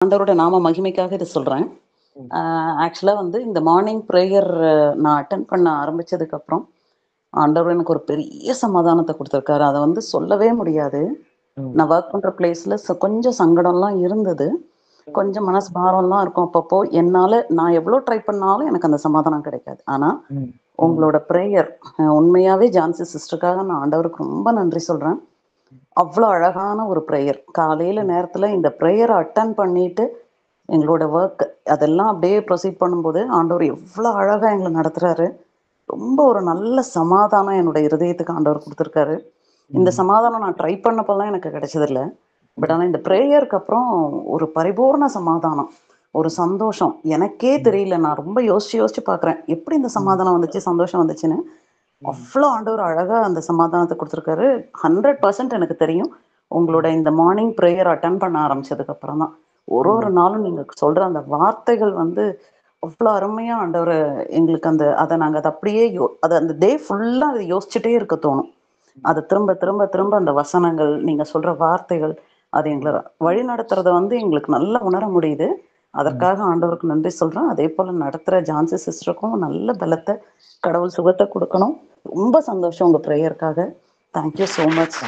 ஆண்டவரோட நாம மகிமைக்காக இத சொல்றேன். ம். ஆக்சுவலா வந்து இந்த மார்னிங் பிரேயர் நான் அட்டெண்ட் பண்ண ஆரம்பிச்சதுக்கப்புறம், ஆண்டவர் எனக்கு ஒரு பெரிய சமாதானத்த குடுத்துருக்காரு. அத வந்து சொல்லவே முடியாது. ம். நான் வொர்க் பண்ற பிளேஸ்ல கொஞ்சம் சங்கடம்லாம் இருந்தது. ம். கொஞ்சம் மனசு பாரம்லாம் இருக்கும் அப்பப்போ. என்னால நான் எவ்ளோ ட்ரை பண்ணாலும் எனக்கு அந்த சமாதானம் கிடைக்காது. ஆனா, ம். ம். உங்களோட பிரேயர் உண்மையாவே ஜான்சி சிஸ்டருக்காக நான் ஆண்டவருக்கு ரொம்ப நன்றி சொல்றேன். அவ்ளோ அழகான ஒரு பிரேயர். காலையில ம். நேரத்துல இந்த பிரேயர அட்டெண்ட் பண்ணிட்டு எங்களோட வொர்க் அதெல்லாம் அப்படியே ப்ரொசீட் பண்ணும்போது, ஆண்டவர் எவ்ளோ அழகா எங்கள நடத்துறாரு. ரொம்ப ஒரு நல்ல சமாதானம் என்னோட இருதயத்துக்கு ஆண்டவர் குடுத்துருக்காரு. இந்த ம். சமாதானம் நான் ட்ரை பண்ணப்பலாம் எனக்கு கிடைச்சதில்ல. பட் ம். ஆனா இந்த பிரேயருக்கு அப்புறம் ஒரு பரிபூர்ண சமாதானம், ஒரு சந்தோஷம். எனக்கே ம். தெரியல. நான் ரொம்ப யோசிச்சு யோசிச்சு பார்க்குறேன். எப்படி இந்த ம். சமாதானம் வந்துச்சு, சந்தோஷம் வந்துச்சுன்னு. ம். அவ்ளோ ஆண்டவர் அழகா அந்த சமாதானத்த குடுத்துருக்காரு. 100% எனக்கு தெரியும். உங்களோட ம். இந்த மார்னிங் பிரேயர் அட்டெண்ட் பண்ண ஆரம்பிச்சதுக்கு அப்புறம் தான். ஒரு ஒரு ம். நாளும் நீங்க சொல்ற அந்த வார்த்தைகள் வந்து அவ்ளோ அருமையா ஆண்டவரு எங்களுக்கு அத நாங்க அத அப்படியே அத அந்த டே ஃபுல்லா அத யோசிச்சுட்டே இருக்க தோணும். ம். அது திரும்ப திரும்ப திரும்ப அந்த வசனங்கள், நீங்க சொல்ற வார்த்தைகள், அது எங்கள ம். வழிநடத்துறத வந்து எங்களுக்கு நல்லா உணர முடியுது. ம். அதற்காக ஆண்டவருக்கு நன்றி சொல்றேன். அதேபோல நடத்துற ஜான்சி சிஸ்டருக்கும் நல்ல பலத்த, கடவுள் சுகத்த குடுக்கணும். ரொம்ப சந்தோஷம் உங்க பிரேயர்க்காக. Thank you so much.